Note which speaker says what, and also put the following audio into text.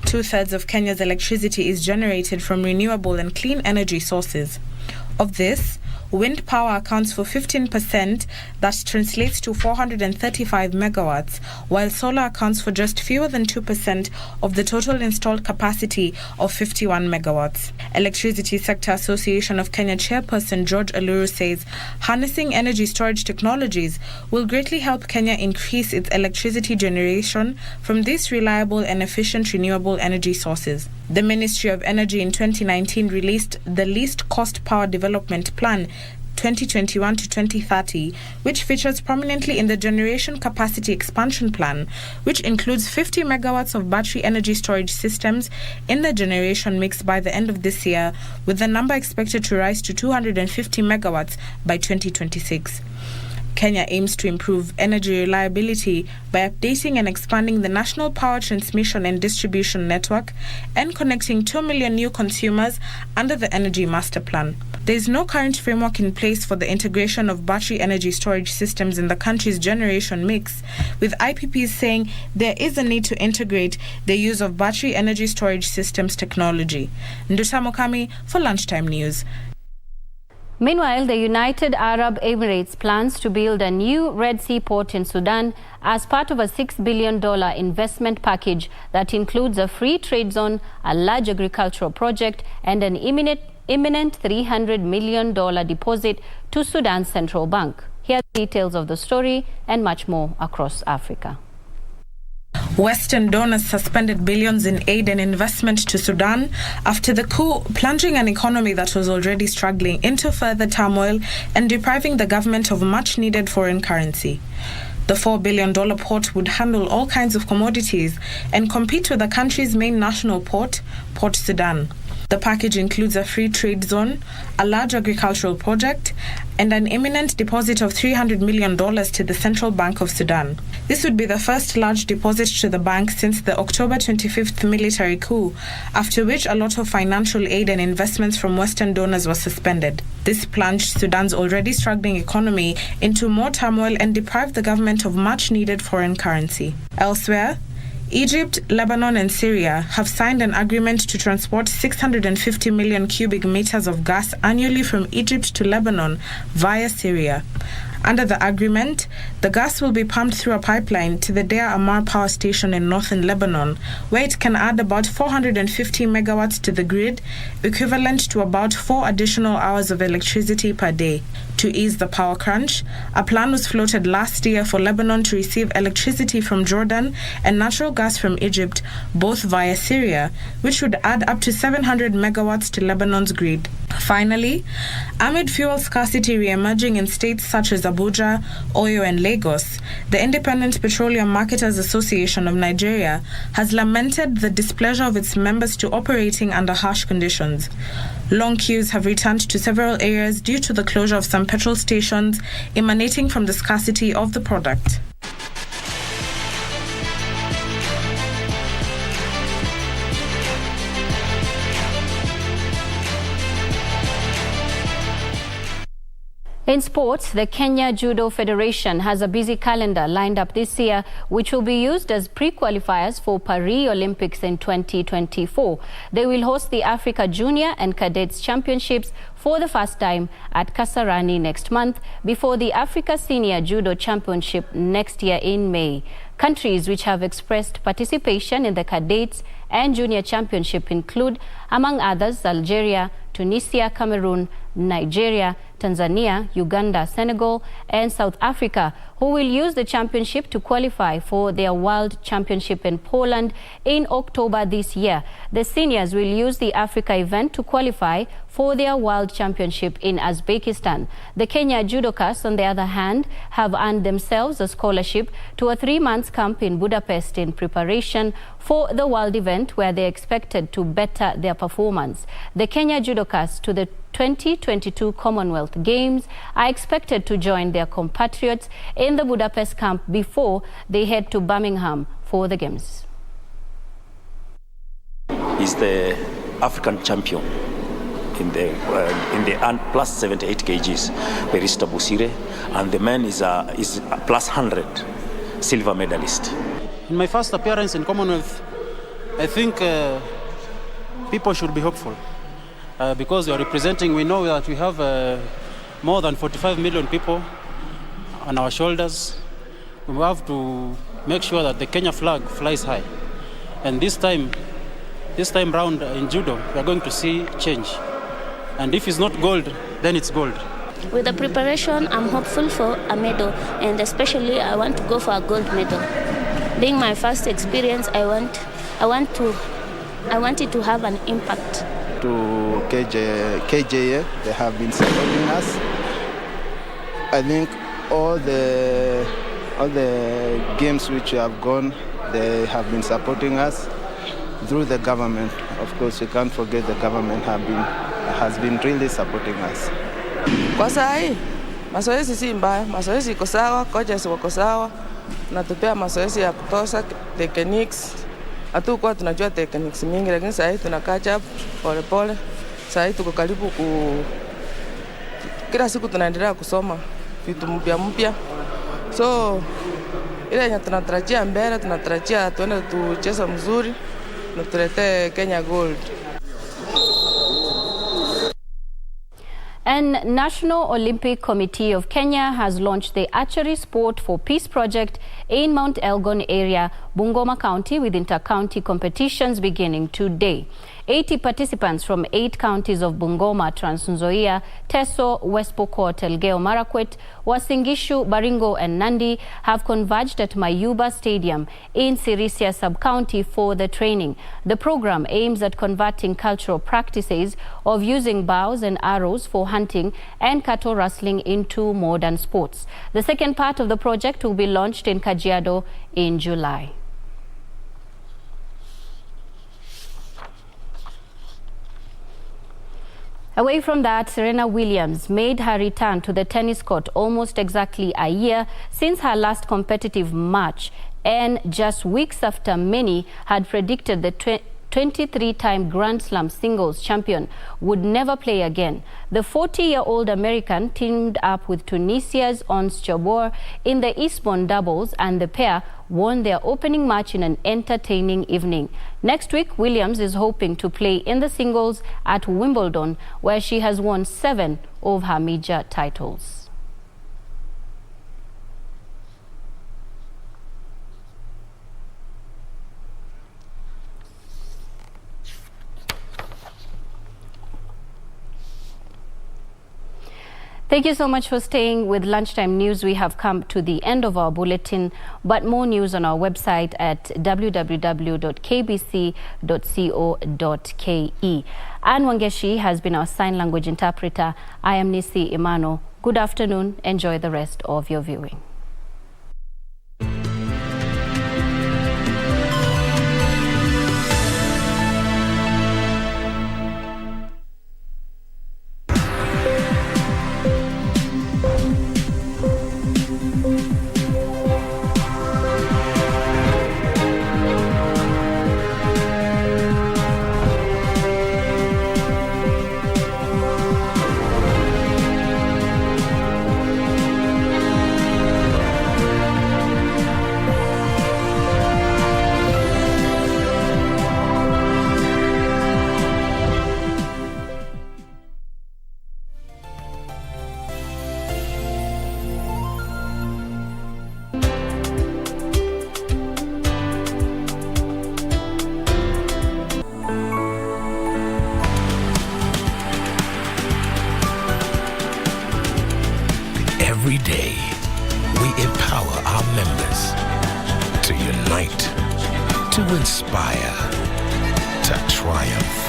Speaker 1: 2/3 of Kenya's electricity is generated from renewable and clean energy sources. Of this, wind power accounts for 15%, that translates to 435 megawatts, while solar accounts for just fewer than 2% of the total installed capacity of 51 megawatts. Electricity Sector Association of Kenya chairperson George Aluru says harnessing energy storage technologies will greatly help Kenya increase its electricity generation from these reliable and efficient renewable energy sources. The Ministry of Energy in 2019 released the Least Cost Power Development Plan 2021 to 2030, which features prominently in the Generation Capacity Expansion Plan, which includes 50 megawatts of battery energy storage systems in the generation mix by the end of this year, with the number expected to rise to 250 megawatts by 2026. Kenya aims to improve energy reliability by updating and expanding the national power transmission and distribution network and connecting 2 million new consumers under the Energy Master Plan. There is no current framework in place for the integration of battery energy storage systems in the country's generation mix, with IPPs saying there is a need to integrate the use of battery energy storage systems technology. Nduta Mokami for Lunchtime News.
Speaker 2: Meanwhile, the United Arab Emirates plans to build a new Red Sea port in Sudan as part of a $6 billion investment package that includes a free trade zone, a large agricultural project, and an imminent $300 million deposit to Sudan's central bank. Here are the details of the story and much more across Africa.
Speaker 1: Western donors suspended billions in aid and investment to Sudan after the coup, plunging an economy that was already struggling into further turmoil and depriving the government of much-needed foreign currency. The $4 billion port would handle all kinds of commodities and compete with the country's main national port, Port Sudan. The package includes a free trade zone, a large agricultural project, and an imminent deposit of $300 million to the Central Bank of Sudan. This would be the first large deposit to the bank since the October 25th military coup, after which a lot of financial aid and investments from Western donors was suspended. This plunged Sudan's already struggling economy into more turmoil and deprived the government of much-needed foreign currency. Elsewhere, Egypt, Lebanon and Syria have signed an agreement to transport 650 million cubic meters of gas annually from Egypt to Lebanon via Syria. Under the agreement, the gas will be pumped through a pipeline to the Deir Ammar power station in northern Lebanon, where it can add about 450 megawatts to the grid, equivalent to about 4 additional hours of electricity per day. To ease the power crunch, a plan was floated last year for Lebanon to receive electricity from Jordan and natural gas from Egypt, both via Syria, which would add up to 700 megawatts to Lebanon's grid. Finally, amid fuel scarcity re-emerging in states such as Abuja, Oyo and Lagos, the Independent Petroleum Marketers Association of Nigeria has lamented the displeasure of its members to operating under harsh conditions. Long queues have returned to several areas due to the closure of some petrol stations emanating from the scarcity of the product.
Speaker 2: In sports, the Kenya Judo Federation has a busy calendar lined up this year, which will be used as pre-qualifiers for Paris Olympics in 2024. They will host the Africa Junior and Cadets Championships for the first time at Kasarani next month, before the Africa Senior Judo Championship next year in May. Countries which have expressed participation in the Cadets and Junior Championship include, among others, Algeria, Tunisia, Cameroon, Nigeria, Tanzania, Uganda, Senegal, and South Africa, who will use the championship to qualify for their World Championship in Poland in October this year. The seniors will use the Africa event to qualify for their World Championship in Uzbekistan. The Kenya judokas, on the other hand, have earned themselves a scholarship to a 3-month camp in Budapest in preparation for the World event, where they are expected to better their performance. The Kenya judokas to the 2022 Commonwealth Games are expected to join their compatriots in the Budapest camp before they head to Birmingham for the Games.
Speaker 3: He's the African champion in the plus 78 kgs, Perista Busire, and the man is a plus 100 silver medalist.
Speaker 4: In my first appearance in Commonwealth, I think people should be hopeful because we are representing, we know that we have more than 45 million people on our shoulders. We have to make sure that the Kenya flag flies high. And this time round in judo, we are going to see change. And if it's not gold, then it's gold.
Speaker 5: With the preparation, I'm hopeful for a medal, and especially I want to go for a gold medal. Being my first experience, I want it to have an impact.
Speaker 6: To KJA, they have been supporting us. I think all the games which have gone, they have been supporting us through the government. Of course, we can't forget the government has been really supporting us.
Speaker 7: Kwa saa hii mazoezi si mbaya, mazoezi iko sawa, coaches wako sawa, natupea mazoezi ya kutosha, techniques. Hatukuwa tunajua techniques mingi, lakini saa hii tuna catch up pole pole. Saa hii tuko karibu kila siku tunaendelea kusoma vitu mpya. So ile yenye tunatarajia mbele, tunatarajia tuende tucheze mzuri na tulete Kenya gold.
Speaker 2: And National Olympic Committee of Kenya has launched the Archery Sport for Peace project in Mount Elgon area, Bungoma County, with inter-county competitions beginning today. 80 participants from 8 counties of Bungoma, Trans Nzoia, Teso, West Pokot, Elgeyo Marakwet, Uasin Gishu, Baringo and Nandi have converged at Mayuba Stadium in Sirisia sub-county for the training. The program aims at converting cultural practices of using bows and arrows for hunting and cattle rustling into modern sports. The second part of the project will be launched in Kajiado in July. Away from that, Serena Williams made her return to the tennis court almost exactly a year since her last competitive match, and just weeks after many had predicted the 23-time Grand Slam singles champion would never play again. The 40-year-old American teamed up with Tunisia's Ons Jabeur in the Eastbourne doubles, and the pair won their opening match in an entertaining evening. Next week, Williams is hoping to play in the singles at Wimbledon, where she has won 7 of her major titles. Thank you so much for staying with Lunchtime News. We have come to the end of our bulletin, but more news on our website at www.kbc.co.ke. Anne Wangeshi has been our sign language interpreter. I am Nissy Imano. Good afternoon. Enjoy the rest of your viewing.
Speaker 8: Every day, we empower our members to unite, to inspire, to triumph.